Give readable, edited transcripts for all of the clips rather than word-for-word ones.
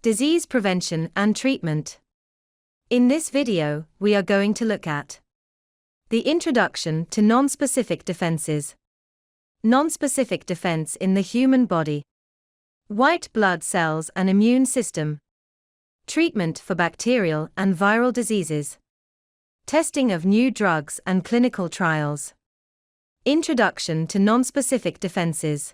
Disease prevention and treatment. In this video, we are going to look at the introduction to non-specific defenses, non-specific defense in the human body, white blood cells and immune system, treatment for bacterial and viral diseases, testing of new drugs and clinical trials. Introduction to non-specific defenses.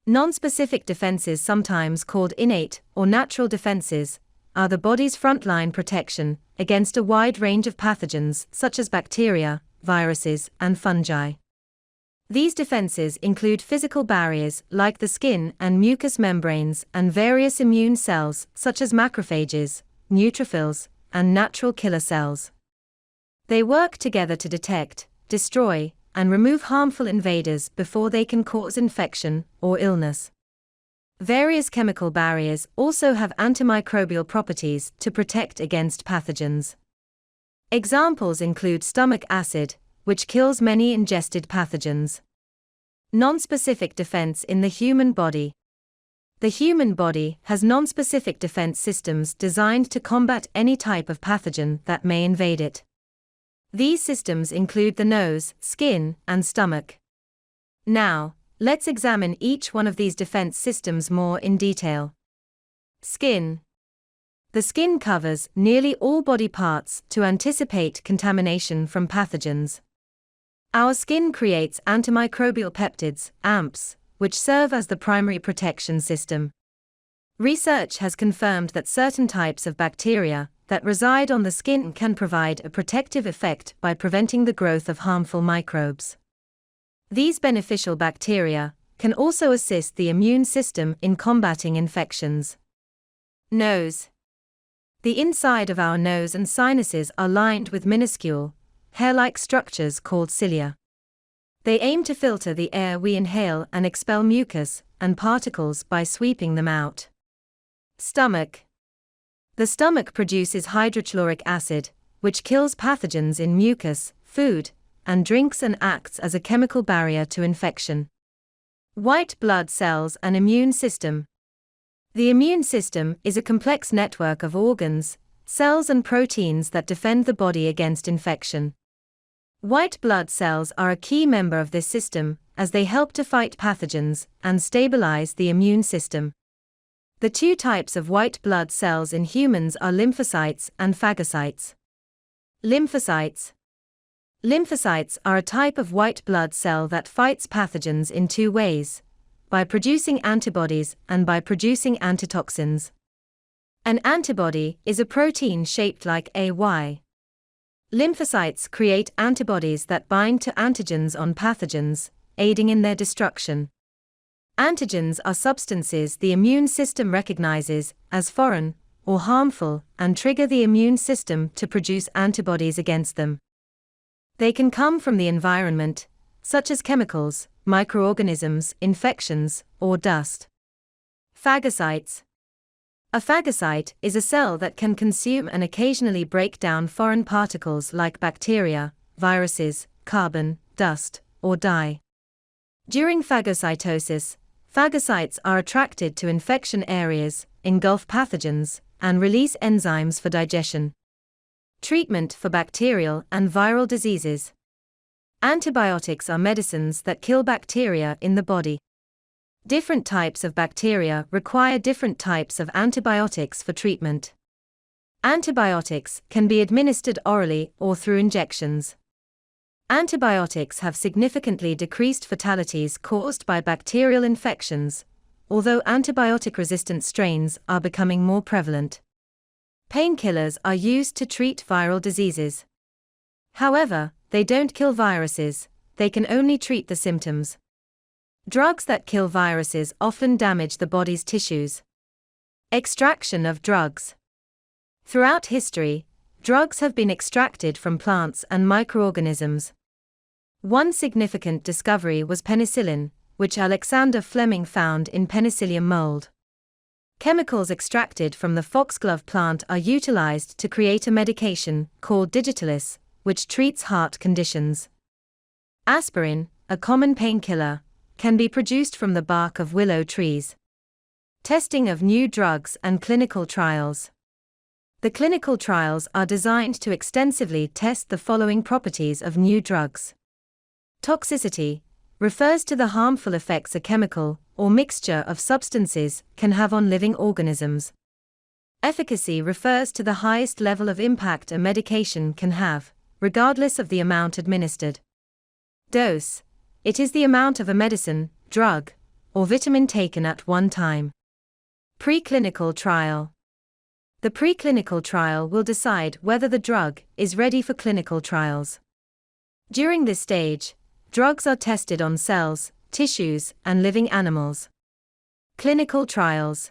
Non-specific defenses, sometimes called innate or natural defenses, are the body's frontline protection against a wide range of pathogens such as bacteria, viruses, and fungi. These defenses include physical barriers like the skin and mucous membranes and various immune cells such as macrophages, neutrophils, and natural killer cells. They work together to detect, destroy, and remove harmful invaders before they can cause infection or illness. Various chemical barriers also have antimicrobial properties to protect against pathogens. Examples include stomach acid, which kills many ingested pathogens. Non-specific defense in the human body. The human body has non-specific defense systems designed to combat any type of pathogen that may invade it. These systems include the nose, skin, and stomach. Now, let's examine each one of these defense systems more in detail. Skin. The skin covers nearly all body parts to anticipate contamination from pathogens. Our skin creates antimicrobial peptides, AMPs, which serve as the primary protection system. Research has confirmed that certain types of bacteria that reside on the skin can provide a protective effect by preventing the growth of harmful microbes. These beneficial bacteria can also assist the immune system in combating infections. Nose. The inside of our nose and sinuses are lined with minuscule, hair-like structures called cilia. They aim to filter the air we inhale and expel mucus and particles by sweeping them out. Stomach. The stomach produces hydrochloric acid, which kills pathogens in mucus, food, and drinks and acts as a chemical barrier to infection. White blood cells and immune system. The immune system is a complex network of organs, cells and proteins that defend the body against infection. White blood cells are a key member of this system, as they help to fight pathogens and stabilize the immune system. The two types of white blood cells in humans are lymphocytes and phagocytes. Lymphocytes. Lymphocytes are a type of white blood cell that fights pathogens in two ways: by producing antibodies and by producing antitoxins. An antibody is a protein shaped like a Y. Lymphocytes create antibodies that bind to antigens on pathogens, aiding in their destruction. Antigens are substances the immune system recognizes as foreign or harmful and trigger the immune system to produce antibodies against them. They can come from the environment, such as chemicals, microorganisms, infections, or dust. Phagocytes. A phagocyte is a cell that can consume and occasionally break down foreign particles like bacteria, viruses, carbon, dust, or dye. During phagocytosis, phagocytes are attracted to infection areas, engulf pathogens, and release enzymes for digestion. Treatment for bacterial and viral diseases. Antibiotics are medicines that kill bacteria in the body. Different types of bacteria require different types of antibiotics for treatment. Antibiotics can be administered orally or through injections. Antibiotics have significantly decreased fatalities caused by bacterial infections, although antibiotic-resistant strains are becoming more prevalent. Painkillers are used to treat viral diseases. However, they don't kill viruses, they can only treat the symptoms. Drugs that kill viruses often damage the body's tissues. Extraction of drugs. Throughout history, drugs have been extracted from plants and microorganisms. One significant discovery was penicillin, which Alexander Fleming found in Penicillium mold. Chemicals extracted from the foxglove plant are utilized to create a medication called digitalis, which treats heart conditions. Aspirin, a common painkiller, can be produced from the bark of willow trees. Testing of new drugs and clinical trials. The clinical trials are designed to extensively test the following properties of new drugs. Toxicity refers to the harmful effects a chemical or mixture of substances can have on living organisms. Efficacy refers to the highest level of impact a medication can have, regardless of the amount administered. Dose. It is the amount of a medicine, drug, or vitamin taken at one time. Preclinical trial. The preclinical trial will decide whether the drug is ready for clinical trials. During this stage, drugs are tested on cells, tissues, and living animals. Clinical trials.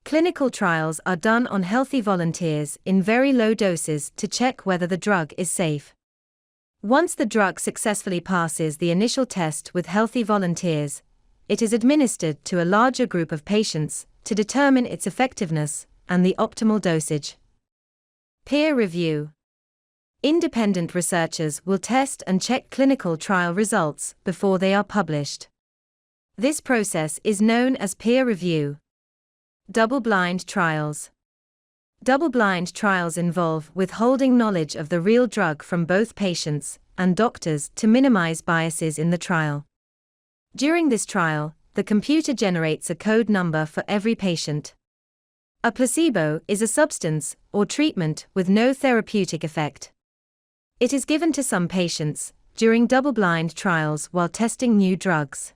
Clinical trials are done on healthy volunteers in very low doses to check whether the drug is safe. Once the drug successfully passes the initial test with healthy volunteers, it is administered to a larger group of patients to determine its effectiveness and the optimal dosage. Peer review. Independent researchers will test and check clinical trial results before they are published. This process is known as peer review. Double-blind trials. Double-blind trials involve withholding knowledge of the real drug from both patients and doctors to minimize biases in the trial. During this trial, the computer generates a code number for every patient. A placebo is a substance or treatment with no therapeutic effect. It is given to some patients during double-blind trials while testing new drugs.